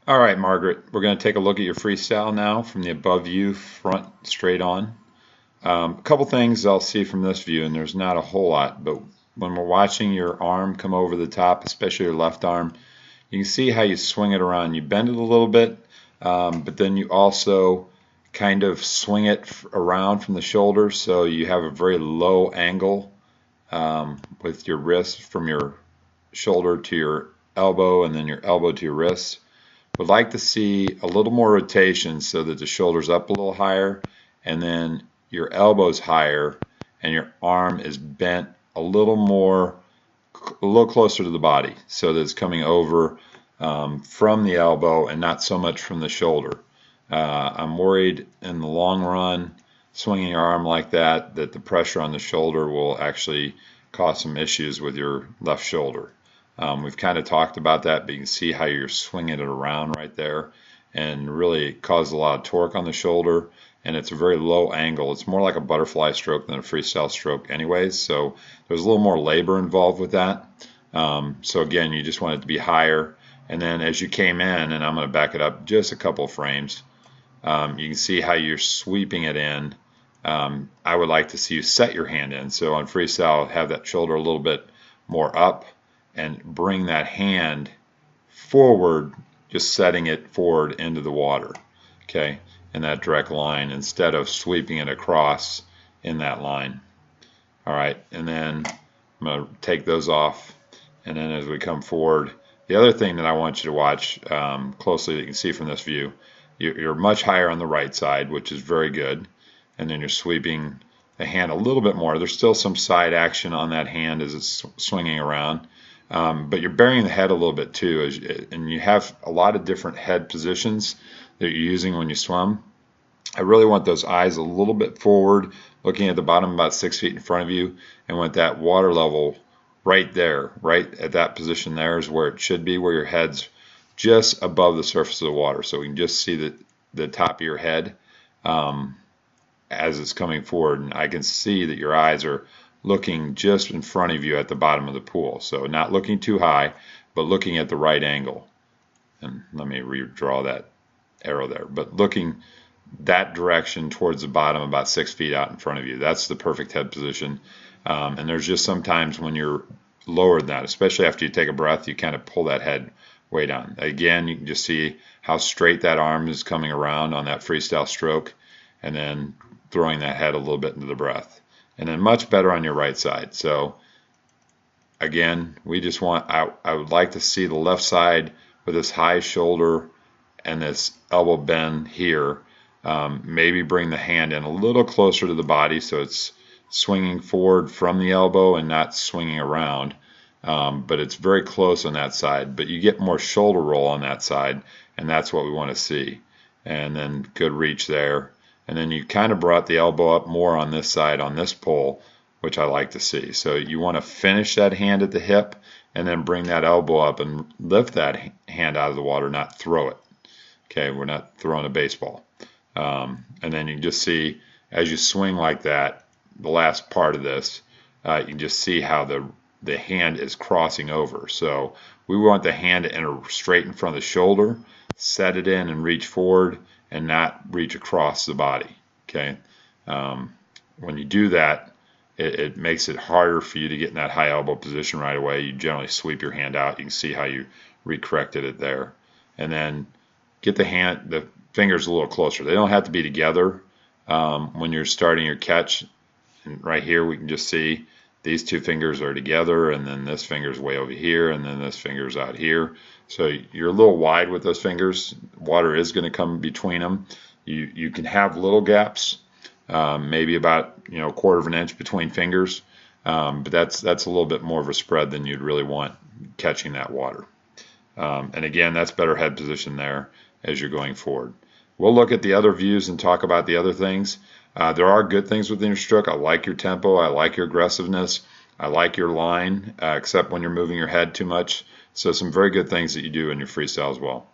All right, Margaret, we're going to take a look at your freestyle now from the above view, front straight on. A couple things I'll see from this view, and there's not a whole lot, but when we're watching your arm come over the top, especially your left arm, you can see how you swing it around. You bend it a little bit, but then you also kind of swing it around from the shoulder, so you have a very low angle with your wrist from your shoulder to your elbow and then your elbow to your wrist. Would like to see a little more rotation so that the shoulder's up a little higher and then your elbow's higher and your arm is bent a little more, a little closer to the body so that it's coming over from the elbow and not so much from the shoulder. I'm worried in the long run, swinging your arm like that, that the pressure on the shoulder will actually cause some issues with your left shoulder. We've kind of talked about that, but you can see how you're swinging it around right there, and really it causes a lot of torque on the shoulder, and it's a very low angle. It's more like a butterfly stroke than a freestyle stroke anyways, so there's a little more labor involved with that. So again, you just want it to be higher, and then as you came in, and I'm going to back it up just a couple frames, you can see how you're sweeping it in. I would like to see you set your hand in, so on freestyle have that shoulder a little bit more up and bring that hand forward, just setting it forward into the water, okay, in that direct line instead of sweeping it across in that line. All right, and then I'm going to take those off, and then as we come forward, the other thing that I want you to watch closely that you can see from this view, you're much higher on the right side, which is very good, and then you're sweeping the hand a little bit more. There's still some side action on that hand as it's swinging around. But you're burying the head a little bit too, and you have a lot of different head positions that you're using when you swim. I really want those eyes a little bit forward, looking at the bottom about 6 feet in front of you, and want that water level right there, right at that position there is where it should be, where your head's just above the surface of the water. So we can just see the top of your head as it's coming forward, and I can see that your eyes are looking just in front of you at the bottom of the pool. So not looking too high, but looking at the right angle. And let me redraw that arrow there. But looking that direction towards the bottom about 6 feet out in front of you. That's the perfect head position. And there's just sometimes when you're lower than that, especially after you take a breath, you kind of pull that head way down. Again, you can just see how straight that arm is coming around on that freestyle stroke, and then throwing that head a little bit into the breath. And then much better on your right side. So again, we just want, I would like to see the left side with this high shoulder and this elbow bend here. Maybe bring the hand in a little closer to the body so it's swinging forward from the elbow and not swinging around. But it's very close on that side. But you get more shoulder roll on that side, and that's what we want to see. And then good reach there. And then you kind of brought the elbow up more on this side, on this pole, which I like to see. So you want to finish that hand at the hip and then bring that elbow up and lift that hand out of the water, not throw it. Okay, we're not throwing a baseball. And then you can just see as you swing like that, the last part of this, you can just see how the hand is crossing over. So we want the hand to enter straight in front of the shoulder, set it in and reach forward, and not reach across the body. Okay, when you do that, it makes it harder for you to get in that high elbow position right away. You generally sweep your hand out. You can see how you recorrected it there, and then get the fingers a little closer. They don't have to be together when you're starting your catch. And right here, we can just see these two fingers are together, and then this finger's way over here, and then this finger's out here. So you're a little wide with those fingers. Water is going to come between them. You can have little gaps, maybe about a quarter of an inch between fingers, but that's a little bit more of a spread than you'd really want catching that water. And again, that's better head position there as you're going forward. We'll look at the other views and talk about the other things. There are good things within your stroke. I like your tempo. I like your aggressiveness. I like your line, except when you're moving your head too much. So some very good things that you do in your freestyle as well.